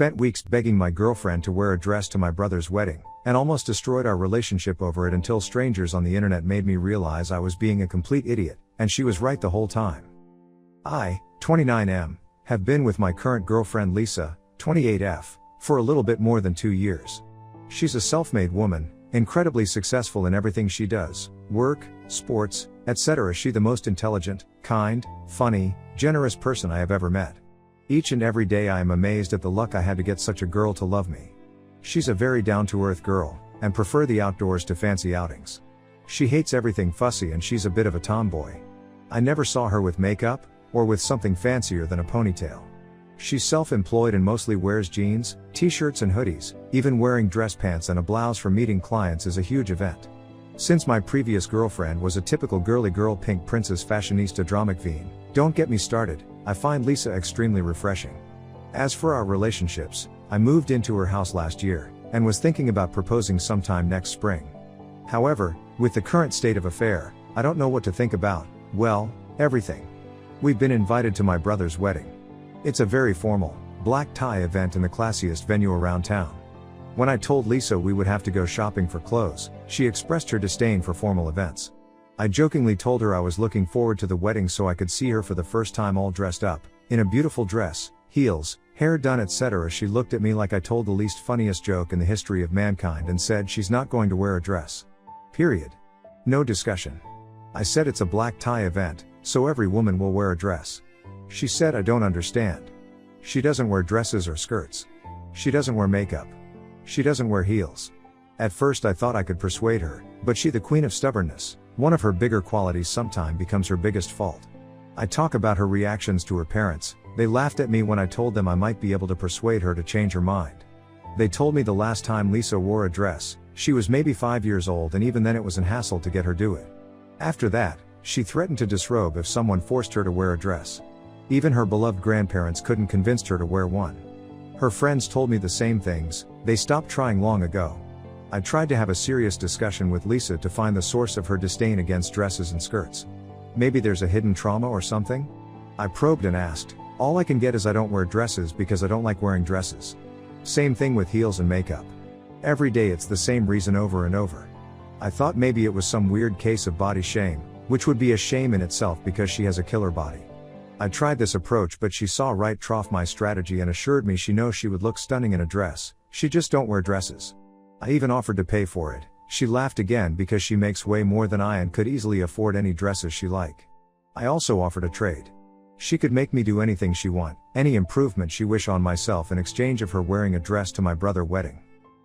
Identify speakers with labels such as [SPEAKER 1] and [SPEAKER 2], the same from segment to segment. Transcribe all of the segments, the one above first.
[SPEAKER 1] spent weeks begging my girlfriend to wear a dress to my brother's wedding, and almost destroyed our relationship over it until strangers on the internet made me realize I was being a complete idiot, and she was right the whole time. I, 29M, have been with my current girlfriend Lisa, 28F, for a little bit more than 2 years. She's a self-made woman, incredibly successful in everything she does, work, sports, etc. She's the most intelligent, kind, funny, generous person I have ever met. Each and every day I am amazed at the luck I had to get such a girl to love me. She's a very down-to-earth girl, and prefer the outdoors to fancy outings. She hates everything fussy and she's a bit of a tomboy. I never saw her with makeup, or with something fancier than a ponytail. She's self-employed and mostly wears jeans, t-shirts and hoodies, even wearing dress pants and a blouse for meeting clients is a huge event. Since my previous girlfriend was a typical girly girl pink princess fashionista drama queen, don't get me started, I find Lisa extremely refreshing. As for our relationships, I moved into her house last year, and was thinking about proposing sometime next spring. However, with the current state of affair, I don't know what to think about, well, everything. We've been invited to my brother's wedding. It's a very formal, black tie event in the classiest venue around town. When I told Lisa we would have to go shopping for clothes, she expressed her disdain for formal events. I jokingly told her I was looking forward to the wedding so I could see her for the first time all dressed up, in a beautiful dress, heels, hair done etc. She looked at me like I told the least funniest joke in the history of mankind and said she's not going to wear a dress. Period. No discussion. I said it's a black tie event, so every woman will wear a dress. She said I don't understand. She doesn't wear dresses or skirts. She doesn't wear makeup. She doesn't wear heels. At first I thought I could persuade her, but she the queen of stubbornness, one of her bigger qualities sometime becomes her biggest fault. I talk about her reactions to her parents. They laughed at me when I told them I might be able to persuade her to change her mind. They told me the last time Lisa wore a dress, she was maybe 5 years old and even then it was an hassle to get her do it. After that, she threatened to disrobe if someone forced her to wear a dress. Even her beloved grandparents couldn't convince her to wear one. Her friends told me the same things, they stopped trying long ago. I tried to have a serious discussion with Lisa to find the source of her disdain against dresses and skirts. Maybe there's a hidden trauma or something? I probed and asked. All I can get is I don't wear dresses because I don't like wearing dresses. Same thing with heels and makeup. Every day it's the same reason over and over. I thought maybe it was some weird case of body shame, which would be a shame in itself because she has a killer body. I tried this approach but she saw right through my strategy and assured me she knows she would look stunning in a dress, she just don't wear dresses. I even offered to pay for it. She laughed again because she makes way more than I and could easily afford any dresses she like. I also offered a trade. She could make me do anything she want, any improvement she wish on myself in exchange of her wearing a dress to my brother's wedding.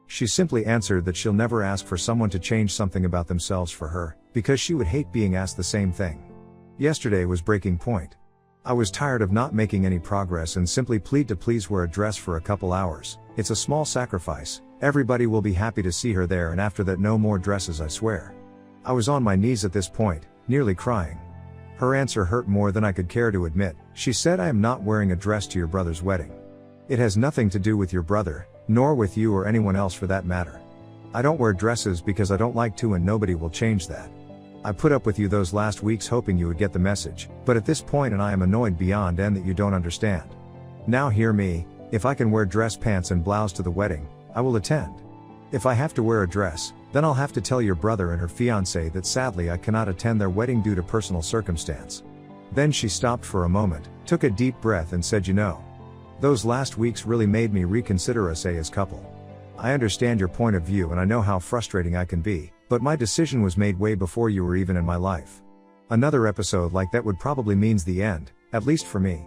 [SPEAKER 1] She simply answered that she'll never ask for someone to change something about themselves for her, because she would hate being asked the same thing. Yesterday was breaking point. I was tired of not making any progress and simply plead to please wear a dress for a couple hours. It's a small sacrifice, everybody will be happy to see her there and after that no more dresses I swear. I was on my knees at this point, nearly crying. Her answer hurt more than I could care to admit. She said I am not wearing a dress to your brother's wedding. It has nothing to do with your brother, nor with you or anyone else for that matter. I don't wear dresses because I don't like to and nobody will change that. I put up with you those last weeks hoping you would get the message, but at this point and I am annoyed beyond end that you don't understand. Now hear me, if I can wear dress pants and blouse to the wedding, I will attend. If I have to wear a dress, then I'll have to tell your brother and her fiancé that sadly I cannot attend their wedding due to personal circumstance. Then she stopped for a moment, took a deep breath and said, you know, those last weeks really made me reconsider us as couple. I understand your point of view and I know how frustrating I can be, but my decision was made way before you were even in my life. Another episode like that would probably means the end, at least for me.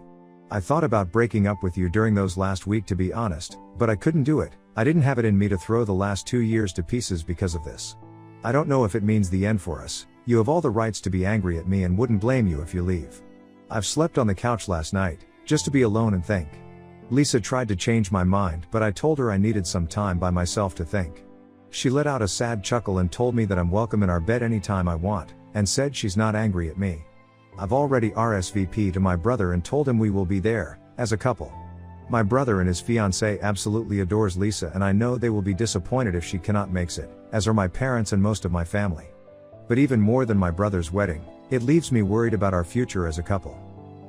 [SPEAKER 1] I thought about breaking up with you during those last week to be honest, but I couldn't do it. I didn't have it in me to throw the last 2 years to pieces because of this. I don't know if it means the end for us. You have all the rights to be angry at me and wouldn't blame you if you leave. I've slept on the couch last night, just to be alone and think. Lisa tried to change my mind but I told her I needed some time by myself to think. She let out a sad chuckle and told me that I'm welcome in our bed anytime I want, and said she's not angry at me. I've already RSVP'd to my brother and told him we will be there, as a couple. My brother and his fiancée absolutely adores Lisa and I know they will be disappointed if she cannot make it, as are my parents and most of my family. But even more than my brother's wedding, it leaves me worried about our future as a couple.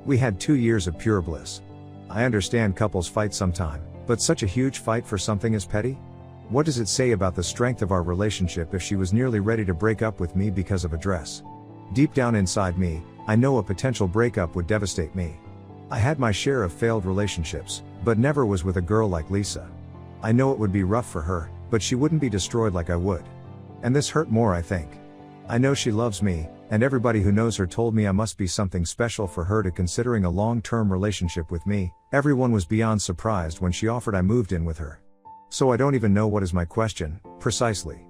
[SPEAKER 1] We had 2 years of pure bliss. I understand couples fight sometime, But such a huge fight for something as petty? What does it say about the strength of our relationship if she was nearly ready to break up with me because of a dress? Deep down inside me, I know a potential breakup would devastate me. I had my share of failed relationships, but never was with a girl like Lisa. I know it would be rough for her, but she wouldn't be destroyed like I would. And this hurt more, I think. I know she loves me, and everybody who knows her told me I must be something special for her to considering a long-term relationship with me. Everyone was beyond surprised when she offered I moved in with her. So I don't even know what is my question, precisely.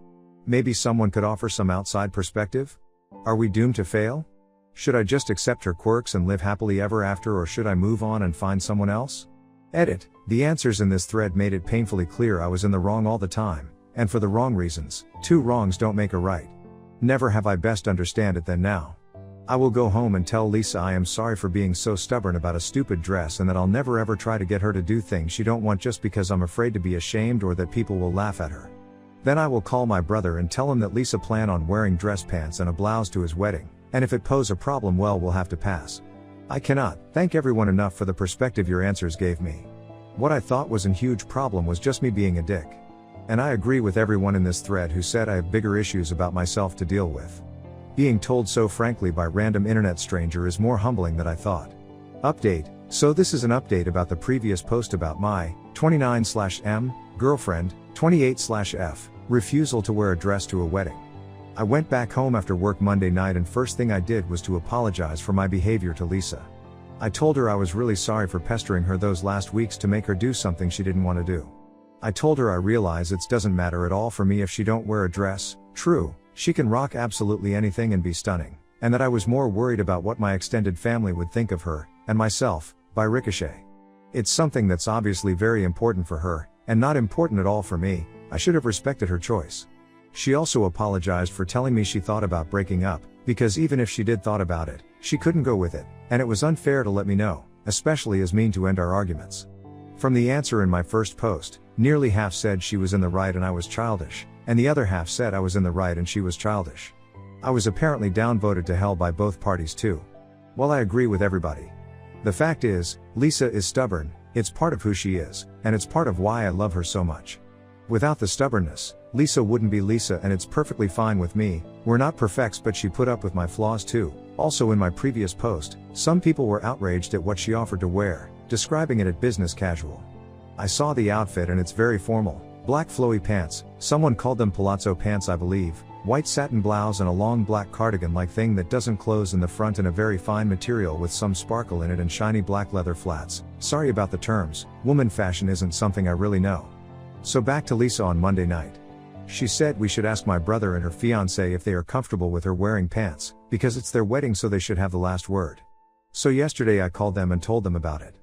[SPEAKER 1] Maybe someone could offer some outside perspective? Are we doomed to fail? Should I just accept her quirks and live happily ever after, or should I move on and find someone else? Edit. The answers in this thread made it painfully clear I was in the wrong all the time, and for the wrong reasons. 2 wrongs don't make a right. Never have I best understand it than now. I will go home and tell Lisa I am sorry for being so stubborn about a stupid dress, and that I'll never ever try to get her to do things she don't want just because I'm afraid to be ashamed or that people will laugh at her. Then I will call my brother and tell him that Lisa planned on wearing dress pants and a blouse to his wedding, and if it pose a problem, well, we'll have to pass. I cannot thank everyone enough for the perspective your answers gave me. What I thought was a huge problem was just me being a dick. And I agree with everyone in this thread who said I have bigger issues about myself to deal with. Being told so frankly by random internet stranger is more humbling than I thought. Update. So this is an update about the previous post about my 29/M girlfriend 28/F refusal to wear a dress to a wedding. I went back home after work Monday night, and first thing I did was to apologize for my behavior to Lisa. I told her I was really sorry for pestering her those last weeks to make her do something she didn't want to do. I told her I realize it doesn't matter at all for me if she don't wear a dress. True, she can rock absolutely anything and be stunning, and that I was more worried about what my extended family would think of her, and myself, by ricochet. It's something that's obviously very important for her, and not important at all for me. I should have respected her choice. She also apologized for telling me she thought about breaking up, because even if she did thought about it, she couldn't go with it, and it was unfair to let me know, especially as mean to end our arguments. From the answer in my first post, nearly half said she was in the right and I was childish, and the other half said I was in the right and she was childish. I was apparently downvoted to hell by both parties too. Well, I agree with everybody. The fact is, Lisa is stubborn, it's part of who she is, and it's part of why I love her so much. Without the stubbornness, Lisa wouldn't be Lisa, and it's perfectly fine with me. We're not perfects, but she put up with my flaws too. Also, in my previous post, some people were outraged at what she offered to wear, describing it as business casual. I saw the outfit and it's very formal. Black flowy pants, someone called them palazzo pants I believe, white satin blouse and a long black cardigan-like thing that doesn't close in the front, and a very fine material with some sparkle in it, and shiny black leather flats. Sorry about the terms, woman fashion isn't something I really know. So back to Lisa on Monday night. She said we should ask my brother and her fiancé if they are comfortable with her wearing pants, because it's their wedding so they should have the last word. So yesterday I called them and told them about it.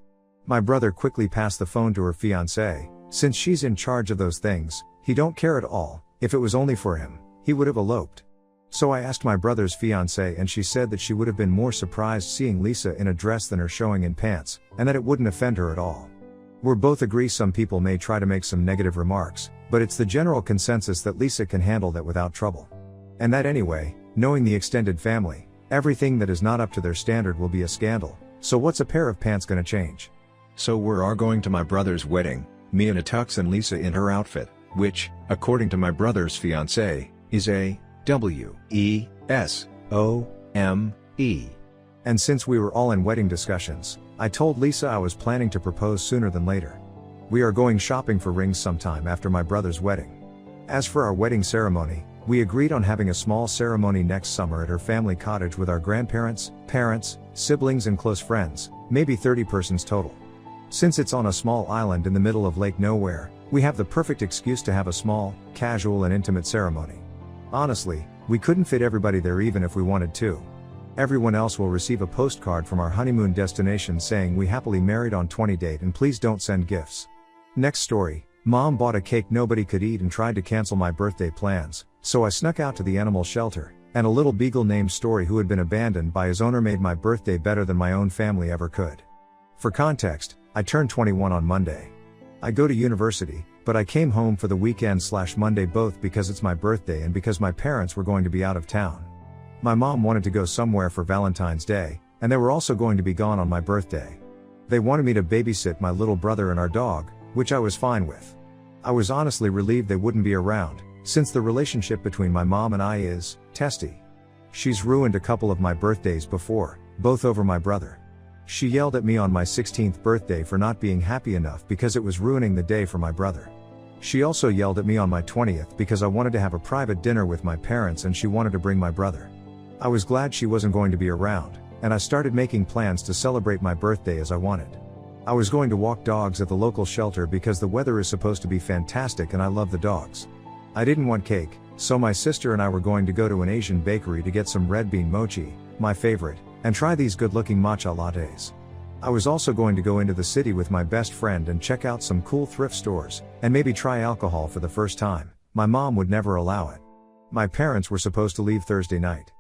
[SPEAKER 1] My brother quickly passed the phone to her fiancé. Since she's in charge of those things, he don't care at all. If it was only for him, he would have eloped. So I asked my brother's fiancé, and she said that she would have been more surprised seeing Lisa in a dress than her showing in pants, and that it wouldn't offend her at all. We both agree some people may try to make some negative remarks, but it's the general consensus that Lisa can handle that without trouble. And that anyway, knowing the extended family, everything that is not up to their standard will be a scandal, so what's a pair of pants gonna change?
[SPEAKER 2] So we're going to my brother's wedding, me in a tux and Lisa in her outfit, which, according to my brother's fiancé, is a W-E-S-O-M-E.
[SPEAKER 1] And since we were all in wedding discussions, I told Lisa I was planning to propose sooner than later. We are going shopping for rings sometime after my brother's wedding. As for our wedding ceremony, we agreed on having a small ceremony next summer at her family cottage with our grandparents, parents, siblings and close friends, maybe 30 persons total. Since it's on a small island in the middle of Lake Nowhere, we have the perfect excuse to have a small, casual and intimate ceremony. Honestly, we couldn't fit everybody there even if we wanted to. Everyone else will receive a postcard from our honeymoon destination saying we happily married on 20 date and please don't send gifts. Next story, Mom bought a cake nobody could eat and tried to cancel my birthday plans, so I snuck out to the animal shelter, and a little beagle named Story who had been abandoned by his owner made my birthday better than my own family ever could. For context, I turned 21 on Monday. I go to university, but I came home for the weekend/Monday both because it's my birthday and because my parents were going to be out of town. My mom wanted to go somewhere for Valentine's Day, and they were also going to be gone on my birthday. They wanted me to babysit my little brother and our dog, which I was fine with. I was honestly relieved they wouldn't be around, since the relationship between my mom and I is testy. She's ruined a couple of my birthdays before, both over my brother. She yelled at me on my 16th birthday for not being happy enough because it was ruining the day for my brother. She also yelled at me on my 20th because I wanted to have a private dinner with my parents and she wanted to bring my brother. I was glad she wasn't going to be around, and I started making plans to celebrate my birthday as I wanted. I was going to walk dogs at the local shelter because the weather is supposed to be fantastic and I love the dogs. I didn't want cake, so my sister and I were going to go to an Asian bakery to get some red bean mochi, my favorite, and try these good-looking matcha lattes. I was also going to go into the city with my best friend and check out some cool thrift stores, and maybe try alcohol for the first time. My mom would never allow it. My parents were supposed to leave Thursday night.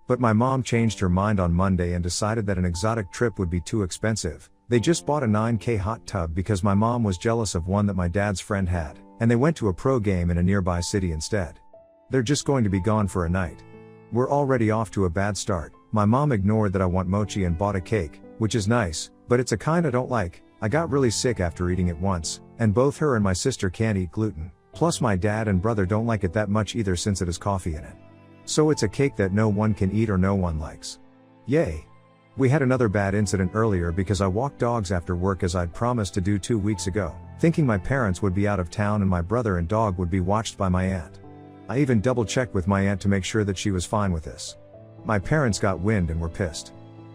[SPEAKER 1] But my mom changed her mind on Monday and decided that an exotic trip would be too expensive. They just bought a 9K hot tub because my mom was jealous of one that my dad's friend had, and they went to a pro game in a nearby city instead. They're just going to be gone for a night. We're already off to a bad start. My mom ignored that I want mochi and bought a cake, which is nice, but it's a kind I don't like. I got really sick after eating it once, and both her and my sister can't eat gluten. Plus my dad and brother don't like it that much either since it has coffee in it. So it's a cake that no one can eat or no one likes. Yay! We had another bad incident earlier because I walked dogs after work as I'd promised to do 2 weeks ago, thinking my parents would be out of town and my brother and dog would be watched by my aunt. I even double-checked with my aunt to make sure that she was fine with this. My parents got wind and were pissed.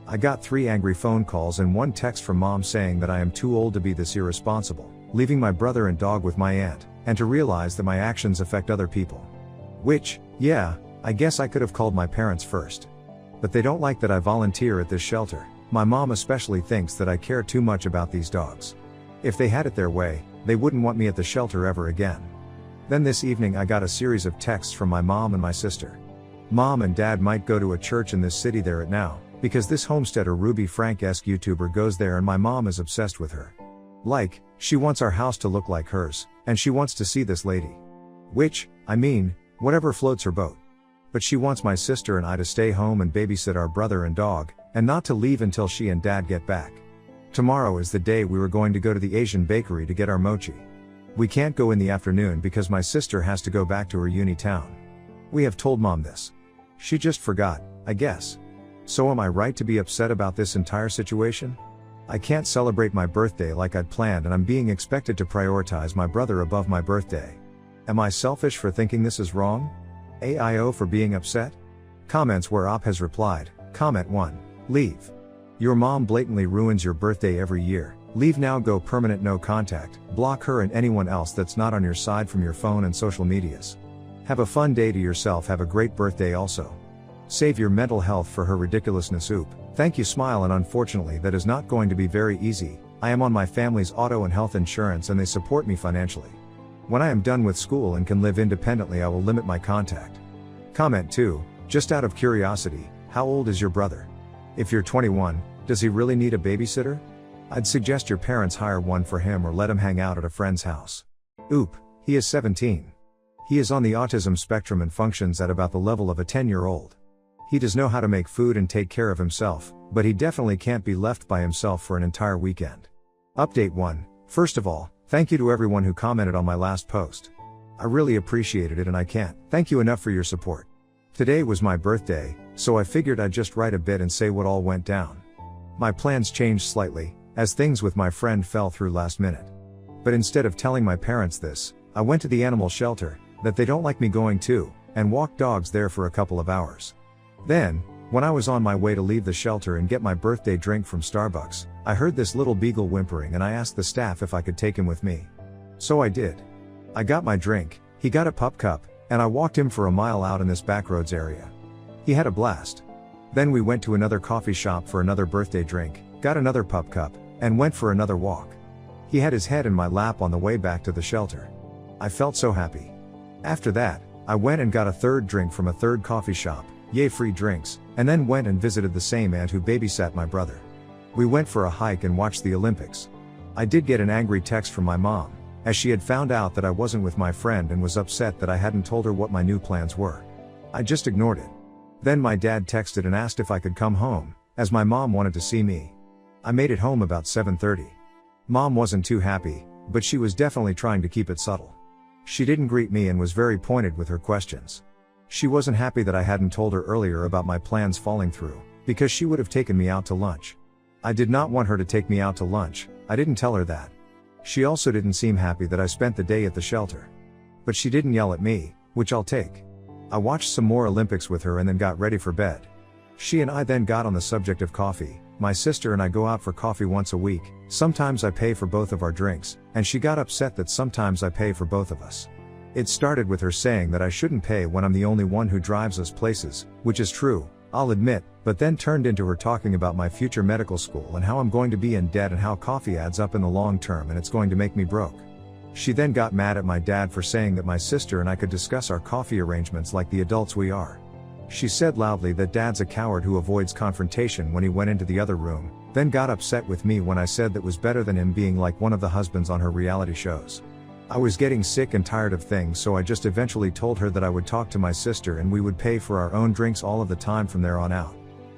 [SPEAKER 1] I got 3 angry phone calls and 1 text from mom saying that I am too old to be this irresponsible, leaving my brother and dog with my aunt, and to realize that my actions affect other people. Which, yeah, I guess I could have called my parents first. But they don't like that I volunteer at this shelter. My mom especially thinks that I care too much about these dogs. If they had it their way, they wouldn't want me at the shelter ever again. Then this evening I got a series of texts from my mom and my sister. Mom and dad might go to a church in this city they're at now, because this homesteader Ruby Frank-esque YouTuber goes there and my mom is obsessed with her. Like, she wants our house to look like hers, and she wants to see this lady. Which, I mean, whatever floats her boat. But she wants my sister and I to stay home and babysit our brother and dog, and not to leave until she and dad get back. Tomorrow is the day we were going to go to the Asian bakery to get our mochi. We can't go in the afternoon because my sister has to go back to her uni town. We have told mom this. She just forgot, I guess. So am I right to be upset about this entire situation? I can't celebrate my birthday like I'd planned and I'm being expected to prioritize my brother above my birthday. Am I selfish for thinking this is wrong? AIO for being upset? Comments where Op has replied. Comment 1. Leave. Your mom blatantly ruins your birthday every year. Leave now, go permanent, no contact. Block her and anyone else that's not on your side from your phone and social medias. Have a fun day to yourself, have a great birthday also. Save your mental health for her ridiculousness. Oop. Thank you, smile, and unfortunately that is not going to be very easy. I am on my family's auto and health insurance and they support me financially. When I am done with school and can live independently, I will limit my contact. Comment 2. Just out of curiosity, how old is your brother? If you're 21, does he really need a babysitter? I'd suggest your parents hire one for him or let him hang out at a friend's house. Oop. He is 17. He is on the autism spectrum and functions at about the level of a 10-year-old. He does know how to make food and take care of himself, but he definitely can't be left by himself for an entire weekend. Update 1. First of all, thank you to everyone who commented on my last post. I really appreciated it and I can't thank you enough for your support. Today was my birthday, so I figured I'd just write a bit and say what all went down. My plans changed slightly, as things with my friend fell through last minute. But instead of telling my parents this, I went to the animal shelter, that they don't like me going to, and walked dogs there for a couple of hours. Then, when I was on my way to leave the shelter and get my birthday drink from Starbucks, I heard this little beagle whimpering and I asked the staff if I could take him with me. So I did. I got my drink, he got a pup cup, and I walked him for a mile out in this backroads area. He had a blast. Then we went to another coffee shop for another birthday drink, got another pup cup, and went for another walk. He had his head in my lap on the way back to the shelter. I felt so happy. After that, I went and got a third drink from a third coffee shop, yay free drinks, and then went and visited the same aunt who babysat my brother. We went for a hike and watched the Olympics. I did get an angry text from my mom, as she had found out that I wasn't with my friend and was upset that I hadn't told her what my new plans were. I just ignored it. Then my dad texted and asked if I could come home, as my mom wanted to see me. I made it home about 7:30. Mom wasn't too happy, but she was definitely trying to keep it subtle. She didn't greet me and was very pointed with her questions. She wasn't happy that I hadn't told her earlier about my plans falling through, because she would have taken me out to lunch. I did not want her to take me out to lunch, I didn't tell her that. She also didn't seem happy that I spent the day at the shelter. But she didn't yell at me, which I'll take. I watched some more Olympics with her and then got ready for bed. She and I then got on the subject of coffee. My sister and I go out for coffee once a week, sometimes I pay for both of our drinks, and she got upset that sometimes I pay for both of us. It started with her saying that I shouldn't pay when I'm the only one who drives us places, which is true, I'll admit, but then turned into her talking about my future medical school and how I'm going to be in debt and how coffee adds up in the long term and it's going to make me broke. She then got mad at my dad for saying that my sister and I could discuss our coffee arrangements like the adults we are. She said loudly that dad's a coward who avoids confrontation when he went into the other room, then got upset with me when I said that was better than him being like one of the husbands on her reality shows. I was getting sick and tired of things, so I just eventually told her that I would talk to my sister and we would pay for our own drinks all of the time from there on out.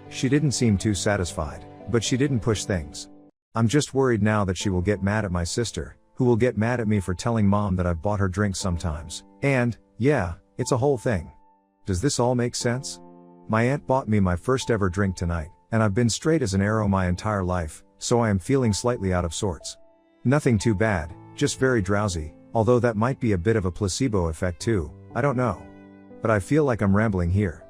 [SPEAKER 1] She didn't seem too satisfied, but she didn't push things. I'm just worried now that she will get mad at my sister, who will get mad at me for telling mom that I've bought her drinks sometimes, and, yeah, it's a whole thing. Does this all make sense? My aunt bought me my first ever drink tonight, and I've been straight as an arrow my entire life, so I am feeling slightly out of sorts. Nothing too bad, just very drowsy, although that might be a bit of a placebo effect too, I don't know. But I feel like I'm rambling here.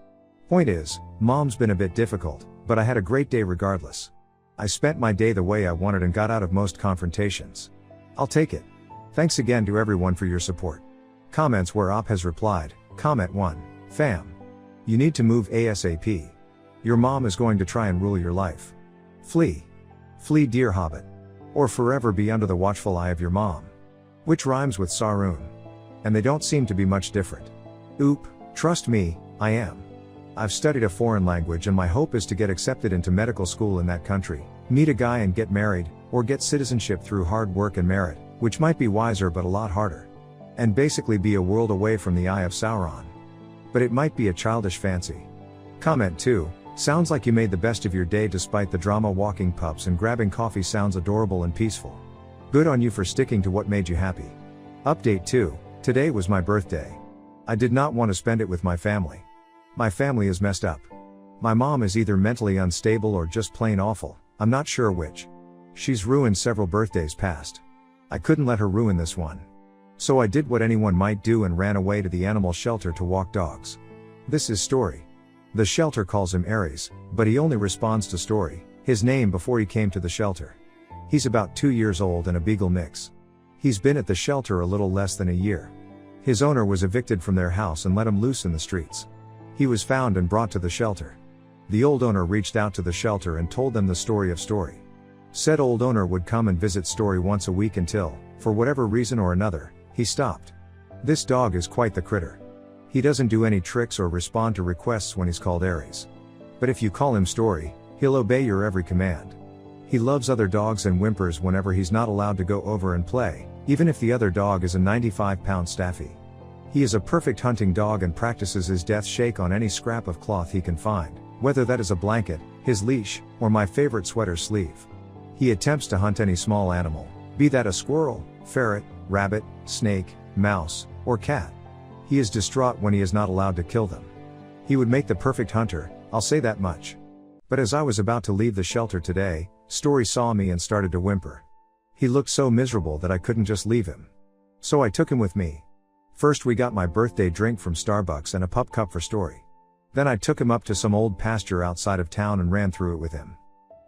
[SPEAKER 1] Point is, mom's been a bit difficult, but I had a great day regardless. I spent my day the way I wanted and got out of most confrontations. I'll take it. Thanks again to everyone for your support. Comments where Op has replied, Comment 1. Fam. You need to move ASAP. Your mom is going to try and rule your life. Flee. Flee, dear Hobbit. Or forever be under the watchful eye of your mom. Which rhymes with Saroon. And they don't seem to be much different. Oop, trust me, I am. I've studied a foreign language and my hope is to get accepted into medical school in that country, meet a guy and get married, or get citizenship through hard work and merit, which might be wiser but a lot harder. And basically be a world away from the eye of Sauron. But it might be a childish fancy. Comment 2, sounds like you made the best of your day despite the drama. Walking pups and grabbing coffee sounds adorable and peaceful. Good on you for sticking to what made you happy. Update 2, today was my birthday. I did not want to spend it with my family. My family is messed up. My mom is either mentally unstable or just plain awful, I'm not sure which. She's ruined several birthdays past. I couldn't let her ruin this one. So I did what anyone might do and ran away to the animal shelter to walk dogs. This is Story. The shelter calls him Aries, but he only responds to Story, his name, before he came to the shelter. He's about 2 years old and a beagle mix. He's been at the shelter a little less than a year. His owner was evicted from their house and let him loose in the streets. He was found and brought to the shelter. The old owner reached out to the shelter and told them the story of Story. Said old owner would come and visit Story once a week until, for whatever reason or another, he stopped. This dog is quite the critter. He doesn't do any tricks or respond to requests when he's called Aries. But if you call him Story, he'll obey your every command. He loves other dogs and whimpers whenever he's not allowed to go over and play, even if the other dog is a 95-pound staffy. He is a perfect hunting dog and practices his death shake on any scrap of cloth he can find, whether that is a blanket, his leash, or my favorite sweater sleeve. He attempts to hunt any small animal, be that a squirrel, ferret, rabbit, snake, mouse, or cat. He is distraught when he is not allowed to kill them. He would make the perfect hunter, I'll say that much. But as I was about to leave the shelter today, Story saw me and started to whimper. He looked so miserable that I couldn't just leave him. So I took him with me. First we got my birthday drink from Starbucks and a pup cup for Story. Then I took him up to some old pasture outside of town and ran through it with him.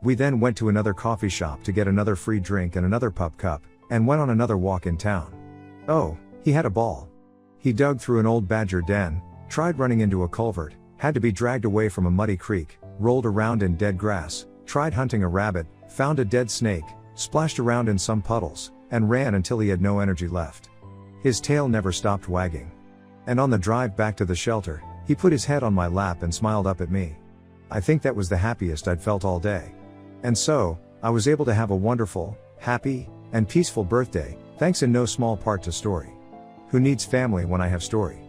[SPEAKER 1] We then went to another coffee shop to get another free drink and another pup cup, and went on another walk in town. Oh, he had a ball. He dug through an old badger den, tried running into a culvert, had to be dragged away from a muddy creek, rolled around in dead grass, tried hunting a rabbit, found a dead snake, splashed around in some puddles, and ran until he had no energy left. His tail never stopped wagging. And on the drive back to the shelter, he put his head on my lap and smiled up at me. I think that was the happiest I'd felt all day. And so, I was able to have a wonderful, happy, and peaceful birthday, thanks in no small part to Story. Who needs family when I have Story?